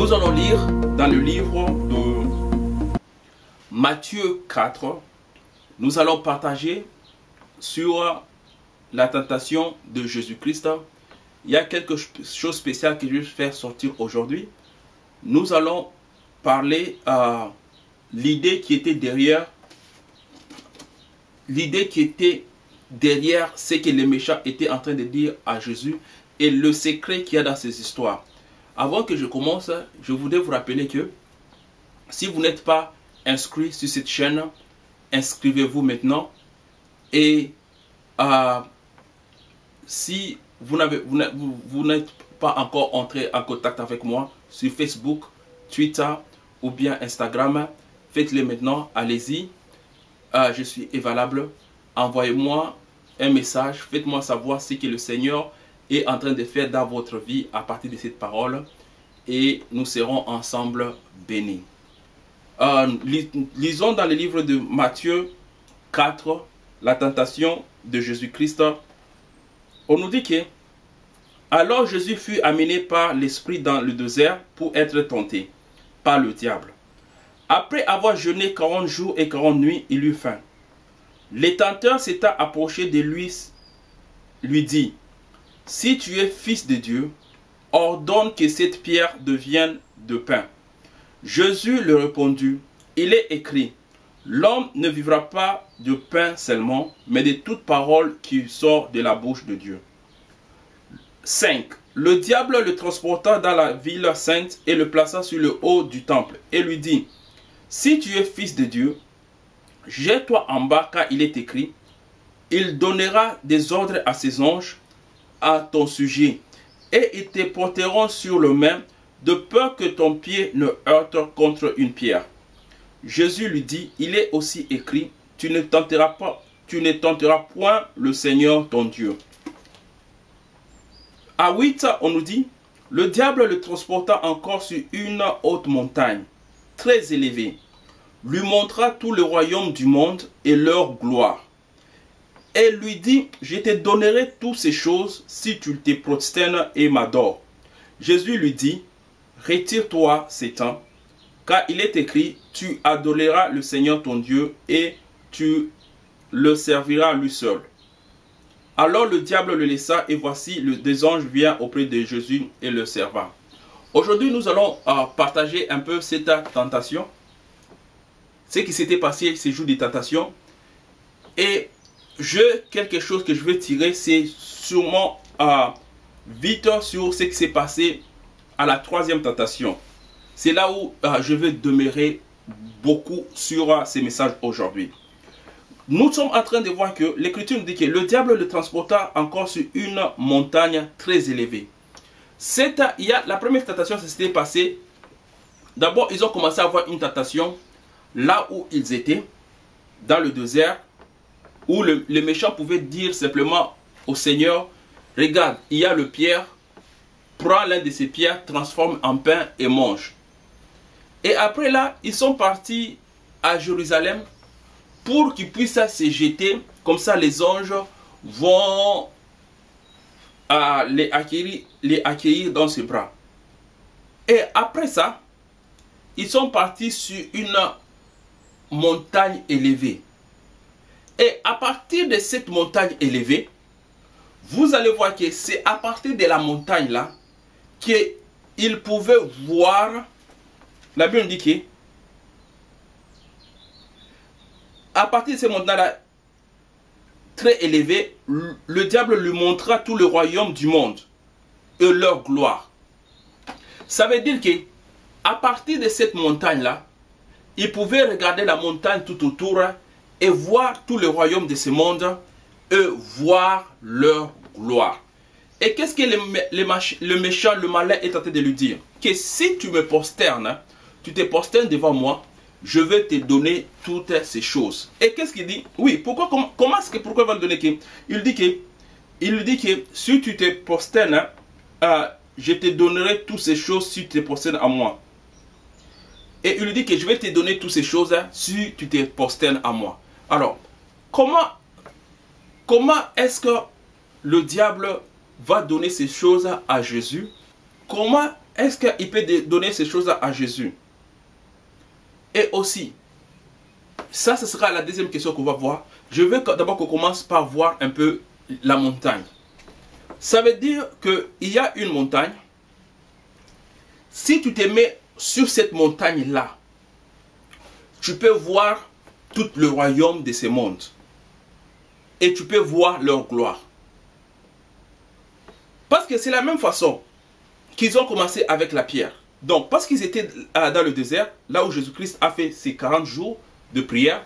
Nous allons lire dans le livre de Matthieu 4. Nous allons partager sur la tentation de Jésus-Christ. Il y a quelque chose de spécial que je vais faire sortir aujourd'hui. Nous allons parler l'idée qui était derrière ce que les méchants étaient en train de dire à Jésus et le secret qu'il y a dans ces histoires. Avant que je commence, je voudrais vous rappeler que si vous n'êtes pas inscrit sur cette chaîne, inscrivez-vous maintenant. Et si vous n'êtes pas encore entré en contact avec moi sur Facebook, Twitter ou bien Instagram, faites-le maintenant, allez-y. Je suis valable. Envoyez-moi un message, faites-moi savoir ce que le Seigneur est en train de faire dans votre vie à partir de cette parole et nous serons ensemble bénis. Lisons dans le livre de Matthieu 4, la tentation de Jésus-Christ. On nous dit que alors Jésus fut amené par l'Esprit dans le désert pour être tenté par le diable. Après avoir jeûné 40 jours et 40 nuits, il eut faim. Le tenteur s'étant approché de lui, lui dit: si tu es fils de Dieu, ordonne que cette pierre devienne de pain. Jésus lui répondit: il est écrit, l'homme ne vivra pas de pain seulement, mais de toute parole qui sort de la bouche de Dieu. 5. Le diable le transporta dans la ville sainte et le plaça sur le haut du temple et lui dit: si tu es fils de Dieu, jette-toi en bas, car il est écrit, il donnera des ordres à ses anges à ton sujet, et ils te porteront sur le main, de peur que ton pied ne heurte contre une pierre. Jésus lui dit: il est aussi écrit, tu ne tenteras point le Seigneur ton Dieu. À 8, on nous dit: le diable le transporta encore sur une haute montagne, très élevée, lui montra tout le royaume du monde et leur gloire. Et lui dit: je te donnerai toutes ces choses si tu te prosternes et m'adores. Jésus lui dit: retire-toi, Satan, car il est écrit, tu adoreras le Seigneur ton Dieu et tu le serviras lui seul. Alors le diable le laissa et voici des anges vinrent auprès de Jésus et le serva. Aujourd'hui nous allons partager un peu cette tentation, ce qui s'était passé ces jours de tentation. Et quelque chose que je vais tirer, c'est sûrement vite sur ce qui s'est passé à la troisième tentation. C'est là où je vais demeurer beaucoup sur ces messages aujourd'hui. Nous sommes en train de voir que l'Écriture nous dit que le diable le transporta encore sur une montagne très élevée. La première tentation, ça s'était passé. D'abord, ils ont commencé à avoir une tentation là où ils étaient, dans le désert, où les méchants pouvaient dire simplement au Seigneur: regarde, il y a le pierre, prends l'un de ces pierres, transforme en pain et mange. Et après là, ils sont partis à Jérusalem pour qu'ils puissent se jeter, comme ça les anges vont les accueillir dans ses bras. Et après ça, ils sont partis sur une montagne élevée. Et à partir de cette montagne élevée, vous allez voir que c'est à partir de la montagne là qu'ils pouvaient voir. La Bible dit que à partir de cette montagne là très élevée, le diable lui montra tout le royaume du monde et leur gloire. Ça veut dire que à partir de cette montagne là, ils pouvaient regarder la montagne tout autour et voir tout le royaume de ce monde et voir leur gloire. Et qu'est-ce que le méchant, le malin est en train de lui dire? Que si tu me prosternes, tu te prosternes devant moi, je vais te donner toutes ces choses. Et qu'est-ce qu'il dit? Oui, pourquoi il va le donner? Il dit que si tu te prosternes, je te donnerai toutes ces choses si tu te prosternes à moi. Et il lui dit que je vais te donner toutes ces choses si tu te prosternes à moi. Alors, comment est-ce que le diable va donner ces choses à Jésus? Comment est-ce qu'il peut donner ces choses-là à Jésus? Et aussi, ça, ce sera la deuxième question qu'on va voir. Je veux d'abord qu'on commence par voir un peu la montagne. Ça veut dire qu'il y a une montagne. Si tu te mets sur cette montagne-là, tu peux voir tout le royaume de ce monde. Et tu peux voir leur gloire. Parce que c'est la même façon qu'ils ont commencé avec la pierre. Donc, parce qu'ils étaient dans le désert, là où Jésus-Christ a fait ses 40 jours de prière,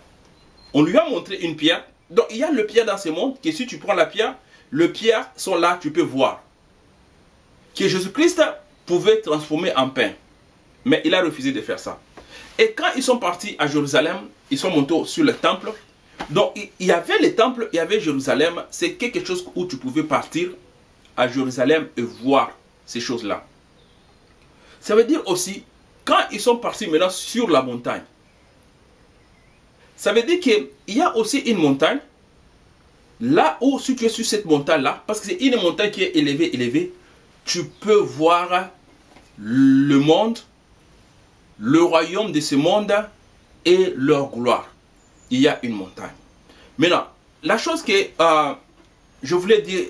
on lui a montré une pierre. Donc, il y a le pierre dans ce monde, que si tu prends la pierre, les pierres sont là, tu peux voir. Que Jésus-Christ pouvait transformer en pain. Mais il a refusé de faire ça. Et quand ils sont partis à Jérusalem, ils sont montés sur le temple. Donc, il y avait le temple, il y avait Jérusalem. C'est quelque chose où tu pouvais partir à Jérusalem et voir ces choses-là. Ça veut dire aussi, quand ils sont partis maintenant sur la montagne, ça veut dire qu'il y a aussi une montagne, là où si tu es sur cette montagne-là, parce que c'est une montagne qui est élevée, tu peux voir le monde, le royaume de ce monde et leur gloire. Il y a une montagne. Maintenant, la chose que je voulais dire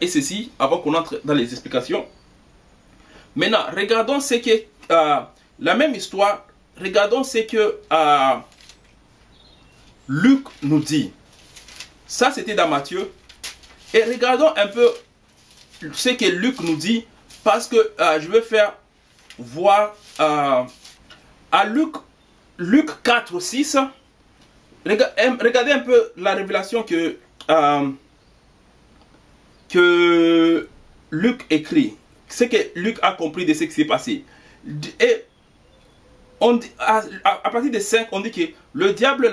est ceci, avant qu'on entre dans les explications. Maintenant, regardons ce que, la même histoire, regardons ce que Luc nous dit. Ça, c'était dans Matthieu. Et regardons un peu ce que Luc nous dit, parce que je vais faire voir à Luc 4, 6. Regardez un peu la révélation que Luc écrit. Ce que Luc a compris de ce qui s'est passé. Et on dit, à partir de 5, on dit que le diable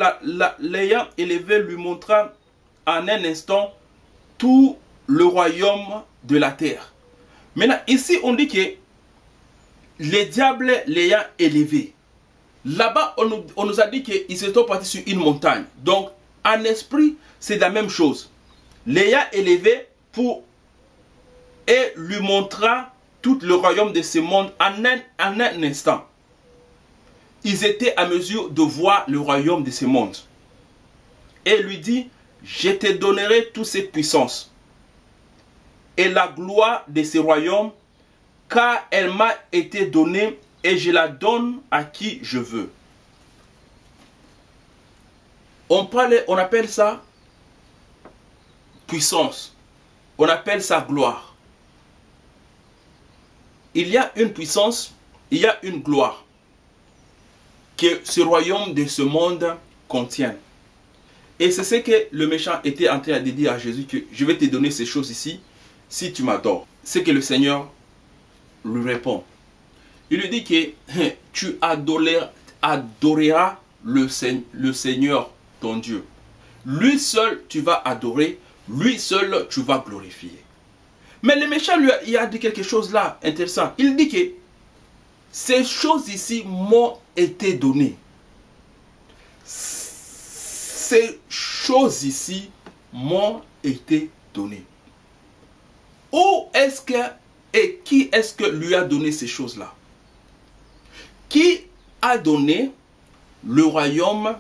l'ayant élevé lui montra en un instant tout le royaume de la terre. Maintenant, ici, on dit que le diable l'ayant élevé. Là-bas, on nous a dit qu'ils étaient partis sur une montagne. Donc, en esprit, c'est la même chose. L'ayant élevé et lui montra tout le royaume de ce monde en un instant. Ils étaient à mesure de voir le royaume de ce monde. Et lui dit, je te donnerai toute cette puissance et la gloire de ce royaume, car elle m'a été donnée et je la donne à qui je veux. On appelle ça puissance. On appelle ça gloire. Il y a une puissance, il y a une gloire que ce royaume de ce monde contient. Et c'est ce que le méchant était en train de dire à Jésus, que je vais te donner ces choses ici si tu m'adores. C'est que le Seigneur lui répond. Il lui dit que tu adoreras le Seigneur ton Dieu. Lui seul tu vas adorer, lui seul tu vas glorifier. Mais le méchant lui a dit quelque chose là intéressant. Il dit que ces choses ici m'ont été données. Ces choses ici m'ont été données. Où est-ce que et qui est-ce que lui a donné ces choses-là? Qui a donné le royaume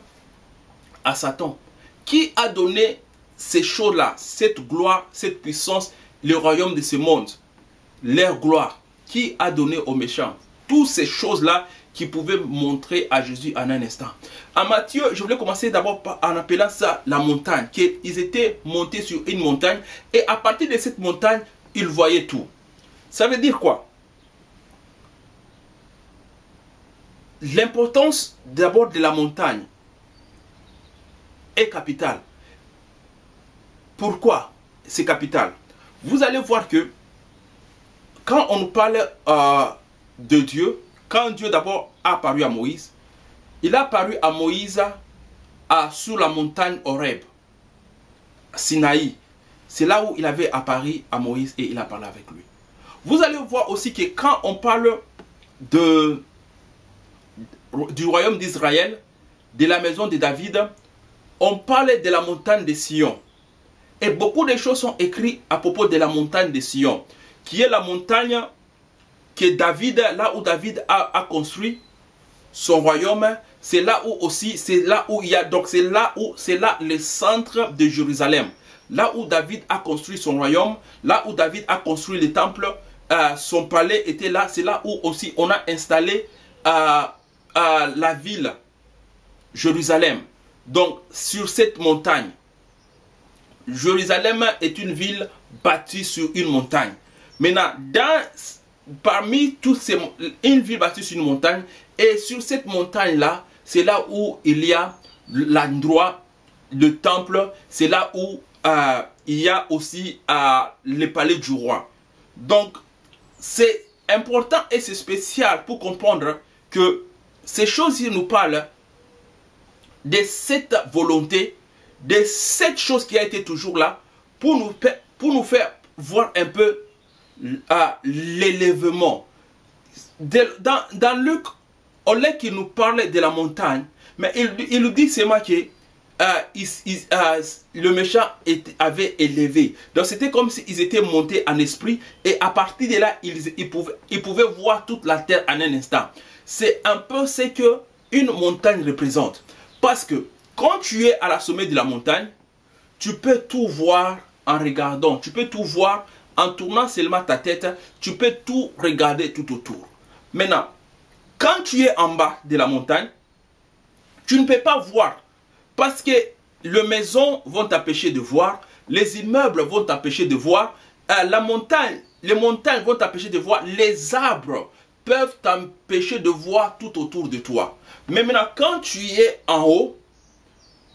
à Satan? Qui a donné ces choses-là, cette gloire, cette puissance, le royaume de ce monde, leur gloire? Qui a donné aux méchants toutes ces choses-là qui pouvaient montrer à Jésus en un instant? En Matthieu, je voulais commencer d'abord en appelant ça la montagne. Qu'ils étaient montés sur une montagne et à partir de cette montagne, ils voyaient tout. Ça veut dire quoi? L'importance d'abord de la montagne est capitale. Pourquoi c'est capital? Vous allez voir que quand on nous parle de Dieu, quand Dieu d'abord a apparu à Moïse, il a apparu à Moïse sur la montagne Horeb, Sinaï. C'est là où il avait apparu à Moïse et il a parlé avec lui. Vous allez voir aussi que quand on parle du royaume d'Israël, de la maison de David, on parle de la montagne de Sion. Et beaucoup de choses sont écrites à propos de la montagne de Sion, qui est la montagne que David, là où David a construit son royaume, c'est là où aussi, c'est là où il y a, donc c'est là le centre de Jérusalem. Là où David a construit son royaume, là où David a construit le temple, son palais était là, c'est là où aussi on a installé la ville, Jérusalem. Donc sur cette montagne, Jérusalem est une ville bâtie sur une montagne. Maintenant, parmi toutes ces, une ville bâtie sur une montagne, et sur cette montagne-là, c'est là où il y a l'endroit, le temple, c'est là où il y a aussi le palais du roi. Donc, c'est important et c'est spécial pour comprendre que ces choses-ci nous parlent de cette volonté, de cette chose qui a été toujours là, pour nous faire voir un peu l'élèvement. Dans Luc, on est qui nous parlait de la montagne, mais il nous dit seulement que le méchant avait élevé. Donc c'était comme s'ils étaient montés en esprit, et à partir de là, ils pouvaient voir toute la terre en un instant. C'est un peu ce que une montagne représente. Parce que quand tu es à la sommet de la montagne, tu peux tout voir en regardant. Tu peux tout voir en tournant seulement ta tête. Tu peux tout regarder tout autour. Maintenant, quand tu es en bas de la montagne, tu ne peux pas voir. Parce que les maisons vont t'empêcher de voir. Les immeubles vont t'empêcher de voir. Les montagnes vont t'empêcher de voir. Les arbres peuvent t'empêcher de voir tout autour de toi. Mais maintenant, quand tu es en haut,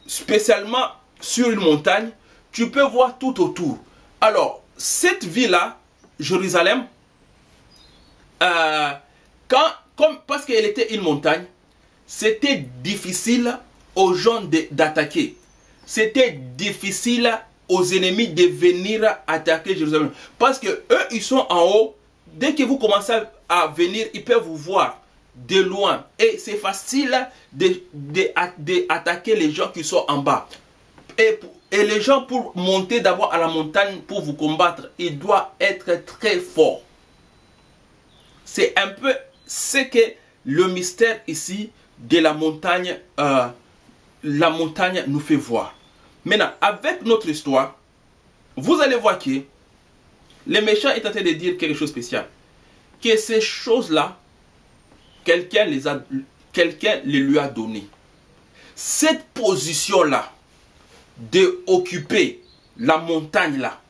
spécialement sur une montagne, tu peux voir tout autour. Alors, cette ville-là, Jérusalem, parce qu'elle était une montagne, c'était difficile aux gens d'attaquer. C'était difficile aux ennemis de venir attaquer Jérusalem. Parce que eux, ils sont en haut. Dès que vous commencez à venir, ils peuvent vous voir de loin. Et c'est facile d'attaquer les gens qui sont en bas. Et les gens, pour monter d'abord à la montagne, pour vous combattre, ils doivent être très forts. C'est un peu ce que le mystère ici de la montagne nous fait voir. Maintenant, avec notre histoire, vous allez voir que le méchant est en train de dire quelque chose de spécial. Que ces choses-là, quelqu'un les lui a données. Cette position-là, d'occuper la montagne-là,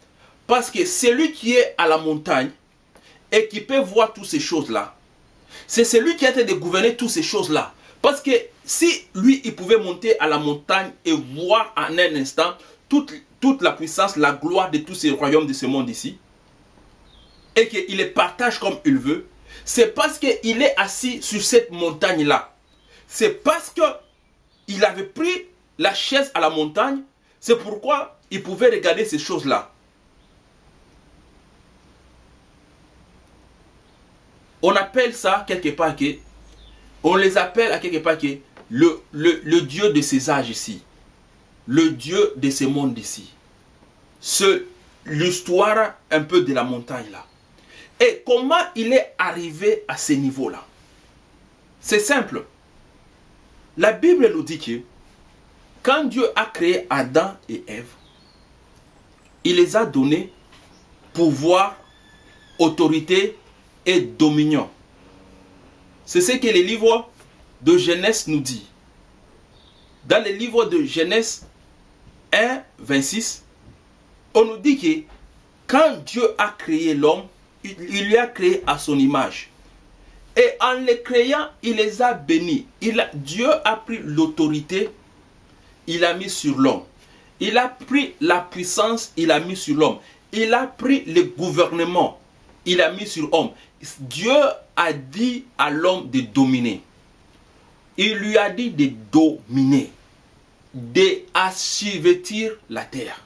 parce que celui qui est à la montagne et qui peut voir toutes ces choses-là, c'est celui qui a été de gouverner toutes ces choses-là. Parce que si lui, il pouvait monter à la montagne et voir en un instant toute la puissance, la gloire de tous ces royaumes de ce monde ici, et qu'il les partage comme il veut, c'est parce qu'il est assis sur cette montagne-là. C'est parce qu'il avait pris la chaise à la montagne, c'est pourquoi il pouvait regarder ces choses-là. On appelle ça quelque part que, on les appelle à quelque part que le Dieu de ces âges ici, le Dieu de ce monde ici. C'est l'histoire un peu de la montagne là. Et comment il est arrivé à ce niveau-là? C'est simple. La Bible nous dit que quand Dieu a créé Adam et Ève, il les a donné pouvoir, autorité et dominion. C'est ce que le livre de Genèse nous dit. Dans le livre de Genèse 1, 26, on nous dit que quand Dieu a créé l'homme, il lui a créé à son image. Et en les créant, il les a bénis. Dieu a pris l'autorité, il a mis sur l'homme. Il a pris la puissance, il a mis sur l'homme. Il a pris le gouvernement, il a mis sur l'homme. Dieu a dit à l'homme de dominer. Il lui a dit de dominer, d'assujettir la terre.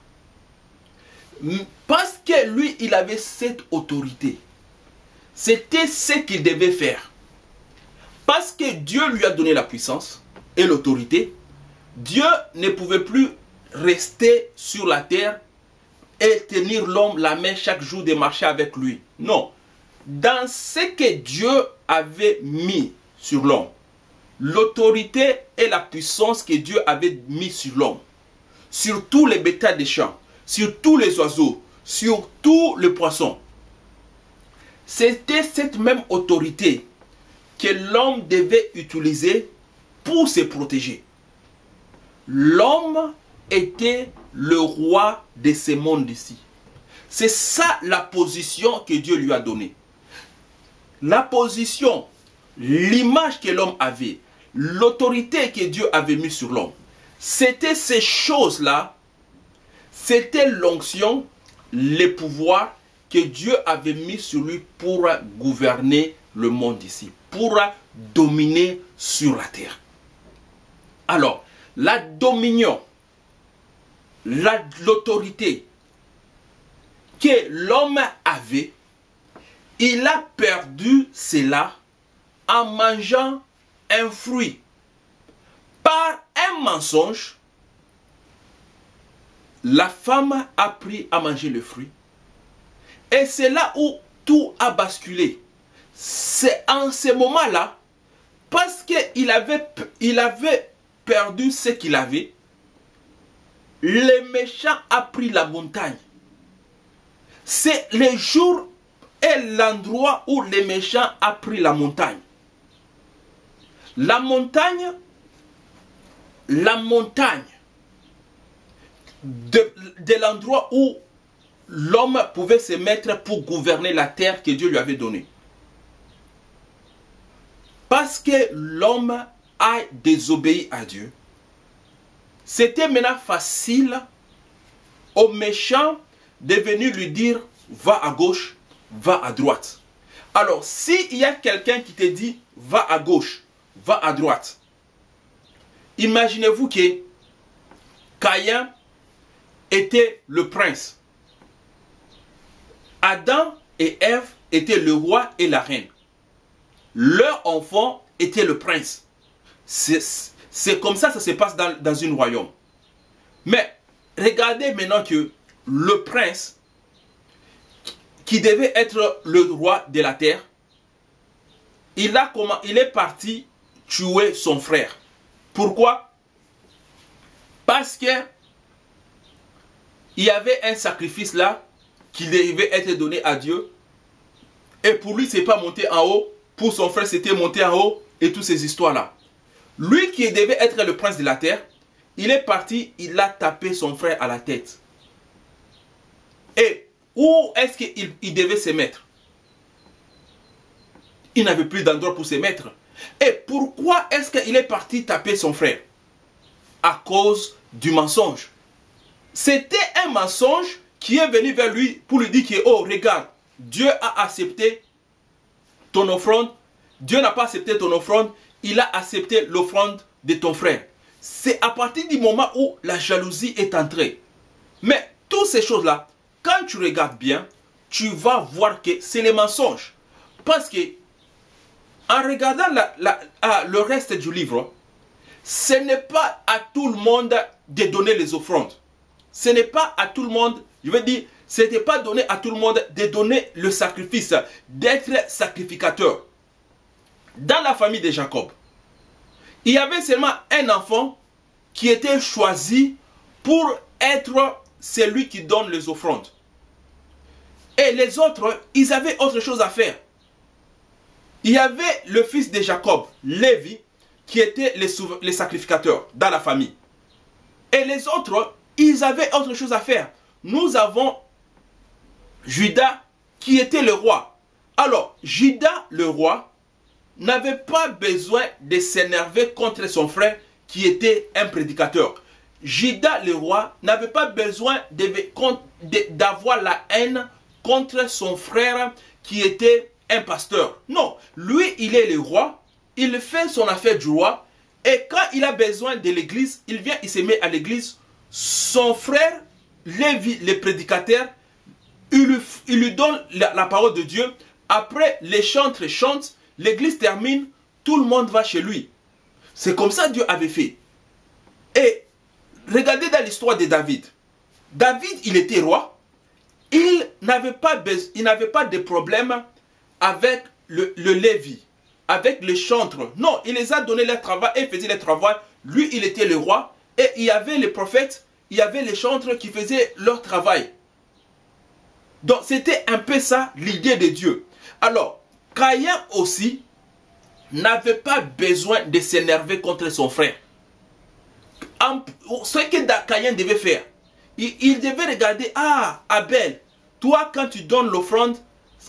Parce que lui, il avait cette autorité. C'était ce qu'il devait faire. Parce que Dieu lui a donné la puissance et l'autorité, Dieu ne pouvait plus rester sur la terre et tenir l'homme la main chaque jour de marcher avec lui. Non. dans ce que Dieu avait mis sur l'homme, l'autorité et la puissance que Dieu avait mis sur l'homme, sur tous les bétails des champs, sur tous les oiseaux, sur tous les poissons, c'était cette même autorité que l'homme devait utiliser pour se protéger. L'homme était le roi de ce monde ici. C'est ça la position que Dieu lui a donnée. La position, l'image que l'homme avait, l'autorité que Dieu avait mise sur l'homme. C'était ces choses-là, c'était l'onction, les pouvoirs que Dieu avait mis sur lui pour gouverner le monde ici, pour dominer sur la terre. Alors, la dominion, l'autorité que l'homme avait, il a perdu cela en mangeant un fruit. Par un mensonge, la femme a pris à manger le fruit. Et c'est là où tout a basculé. C'est en ce moment-là, parce qu'il avait perdu ce qu'il avait, le méchant a pris la montagne. C'est le jour et l'endroit où le méchant a pris la montagne. La montagne de l'endroit où l'homme pouvait se mettre pour gouverner la terre que Dieu lui avait donnée. Parce que l'homme a désobéi à Dieu, c'était maintenant facile au méchant de venir lui dire « va à gauche, va à droite ». Alors, s'il y a quelqu'un qui te dit « va à gauche, va à droite », imaginez-vous que Caïn était le prince. Adam et Ève étaient le roi et la reine. Leur enfant était le prince. C'est comme ça que ça se passe dans un royaume. Mais regardez maintenant que le prince, qui devait être le roi de la terre, il est parti tuer son frère. Pourquoi? Parce que il y avait un sacrifice là qui devait être donné à Dieu. Et pour lui, ce n'est pas monté en haut. Pour son frère, c'était monté en haut. Et toutes ces histoires-là. Lui qui devait être le prince de la terre, il est parti, il a tapé son frère à la tête. Et où est-ce qu'il devait se mettre? Il n'avait plus d'endroit pour se mettre. Et pourquoi est-ce qu'il est parti taper son frère? À cause du mensonge. C'était un mensonge qui est venu vers lui pour lui dire que, oh, regarde, Dieu a accepté ton offrande. Dieu n'a pas accepté ton offrande, il a accepté l'offrande de ton frère. C'est à partir du moment où la jalousie est entrée. Mais toutes ces choses-là, quand tu regardes bien, tu vas voir que c'est les mensonges. Parce que, en regardant le reste du livre, ce n'est pas à tout le monde de donner les offrandes. Ce n'est pas à tout le monde, je veux dire, ce n'était pas donné à tout le monde de donner le sacrifice, d'être sacrificateur. Dans la famille de Jacob, il y avait seulement un enfant qui était choisi pour être celui qui donne les offrandes. Et les autres, ils avaient autre chose à faire. Il y avait le fils de Jacob, Lévi, qui était les sacrificateurs dans la famille. Et les autres, ils avaient autre chose à faire. Nous avons Judas qui était le roi. Alors, Judas, le roi, n'avait pas besoin de s'énerver contre son frère qui était un prédicateur. Judas, le roi, n'avait pas besoin d'avoir la haine contre son frère qui était un pasteur. Non, lui, il est le roi, il fait son affaire du roi, et quand il a besoin de l'église, il vient, il se met à l'église. Son frère, Lévi, le prédicateur, il lui donne la parole de Dieu. Après, les chantres chantent, l'église termine, tout le monde va chez lui. C'est comme ça que Dieu avait fait. Et regardez dans l'histoire de David. David, il était roi. Il n'avait pas de problème avec le Lévi, avec les chantres. Non, il les a donné leur travail et faisait leur travail. Lui, il était le roi. Et il y avait les prophètes, il y avait les chantres qui faisaient leur travail. Donc, c'était un peu ça l'idée de Dieu. Alors, Caïn aussi n'avait pas besoin de s'énerver contre son frère. Ce que Caïn devait faire, il devait regarder, ah, Abel, toi, quand tu donnes l'offrande,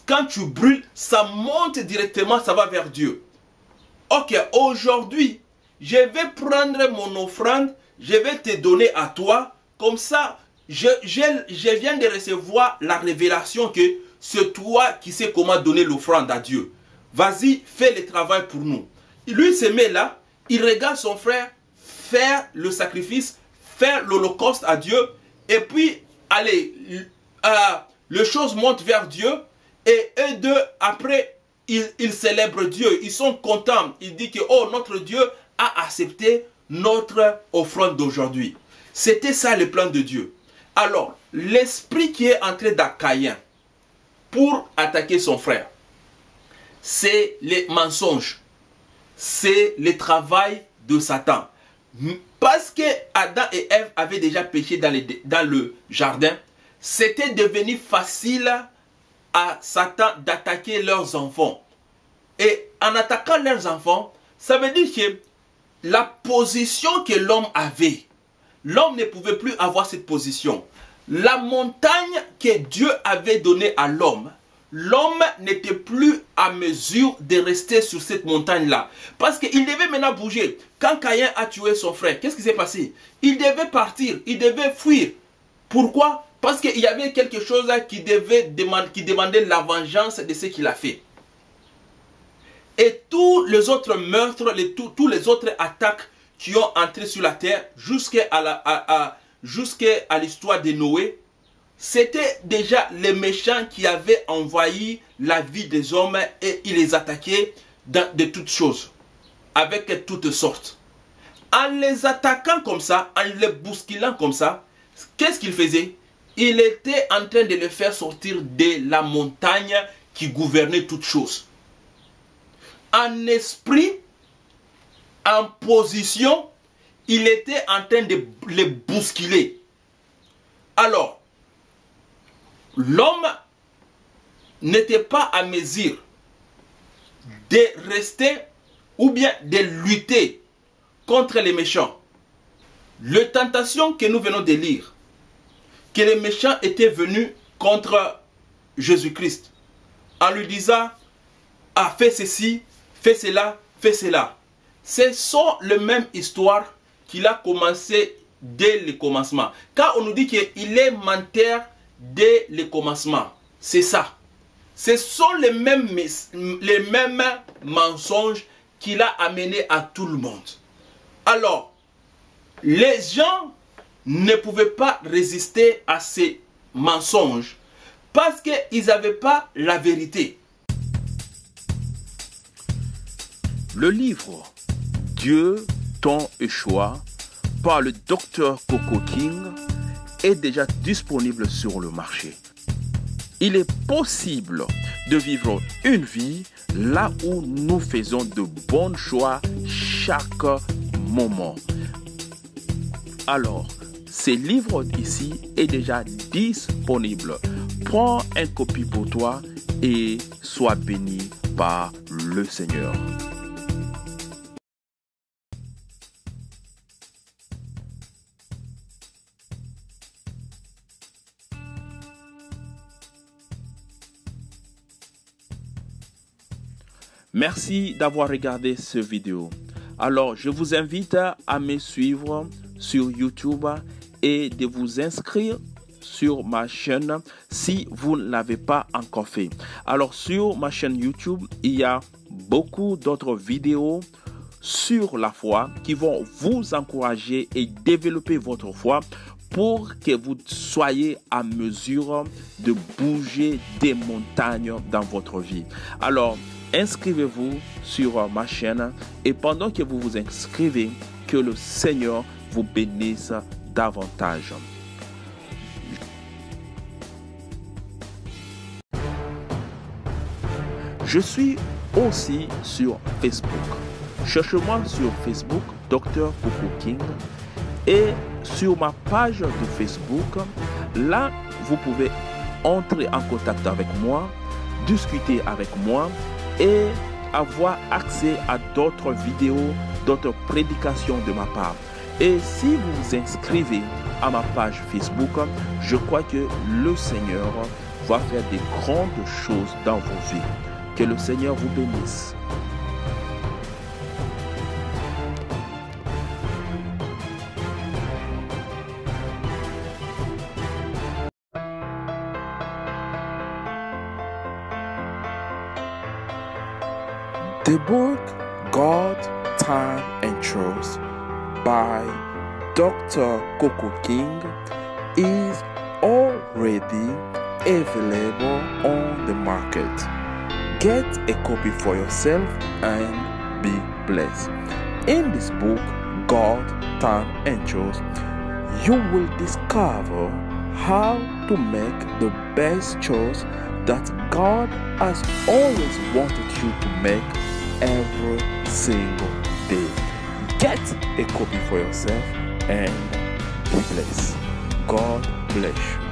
quand tu brûles, ça monte directement, ça va vers Dieu. Ok, aujourd'hui, je vais prendre mon offrande, je vais te donner à toi, comme ça, je viens de recevoir la révélation que c'est toi qui sais comment donner l'offrande à Dieu. Vas-y, fais le travail pour nous. Lui, il se met là, il regarde son frère faire le sacrifice, faire l'holocauste à Dieu, et puis, allez, les choses montent vers Dieu, et eux deux, après, ils célèbrent Dieu, ils sont contents. Ils disent que, oh, notre Dieu a accepté notre offrande d'aujourd'hui. C'était ça le plan de Dieu. Alors, l'esprit qui est entré dans Caïn pour attaquer son frère, c'est les mensonges, c'est le travail de Satan. Parce que Adam et Ève avaient déjà péché dans le jardin, c'était devenu facile à Satan d'attaquer leurs enfants. Et en attaquant leurs enfants, ça veut dire que la position que l'homme avait, l'homme ne pouvait plus avoir cette position. La montagne que Dieu avait donnée à l'homme, l'homme n'était plus à mesure de rester sur cette montagne-là. Parce qu'il devait maintenant bouger. Quand Caïn a tué son frère, qu'est-ce qui s'est passé? Il devait partir, il devait fuir. Pourquoi? Parce qu'il y avait quelque chose qui demandait la vengeance de ce qu'il a fait. Et tous les autres meurtres, tous les autres attaques qui ont entré sur la terre jusqu'à l'histoire de Noé, c'était déjà les méchants qui avaient envahi la vie des hommes et ils les attaquaient de toutes choses, avec toutes sortes. En les attaquant comme ça, en les bousculant comme ça, qu'est-ce qu'il faisait? Il était en train de les faire sortir de la montagne qui gouvernait toutes choses. En esprit, en position, il était en train de les bousculer. Alors, l'homme n'était pas à mesure de rester ou bien de lutter contre les méchants. La tentation que nous venons de lire, que les méchants étaient venus contre Jésus-Christ en lui disant, ah, fais ceci, fais cela, fais cela. Ce sont les mêmes histoires qu'il a commencé dès le commencement. Quand on nous dit qu'il est menteur dès le commencement, c'est ça. Ce sont les mêmes mensonges qu'il a amenés à tout le monde. Alors, les gens ne pouvaient pas résister à ces mensonges parce qu'ils n'avaient pas la vérité. Le livre Dieu, ton choix par le Dr Coco King est déjà disponible sur le marché. Il est possible de vivre une vie là où nous faisons de bons choix chaque moment. Alors, ce livre ici est déjà disponible. Prends une copie pour toi et sois béni par le Seigneur. Merci d'avoir regardé cette vidéo. Alors, je vous invite à me suivre sur YouTube et de vous inscrire sur ma chaîne si vous ne l'avez pas encore fait. Alors, sur ma chaîne YouTube, il y a beaucoup d'autres vidéos sur la foi qui vont vous encourager et développer votre foi pour que vous soyez à mesure de bouger des montagnes dans votre vie. Alors, inscrivez-vous sur ma chaîne et pendant que vous vous inscrivez, que le Seigneur vous bénisse davantage. Je suis aussi sur Facebook. Cherchez-moi sur Facebook, Dr Coco King. Et sur ma page de Facebook, là, vous pouvez entrer en contact avec moi, discuter avec moi et avoir accès à d'autres vidéos, d'autres prédications de ma part. Et si vous vous inscrivez à ma page Facebook, je crois que le Seigneur va faire des grandes choses dans vos vies. Que le Seigneur vous bénisse. The book God, Time and Trust by Dr. Coco King is already available on the market. Get a copy for yourself and be blessed. In this book, God, Time and Trust, you will discover how to make the best choice that God has always wanted you to make every single day. Get a copy for yourself and be blessed. God bless you.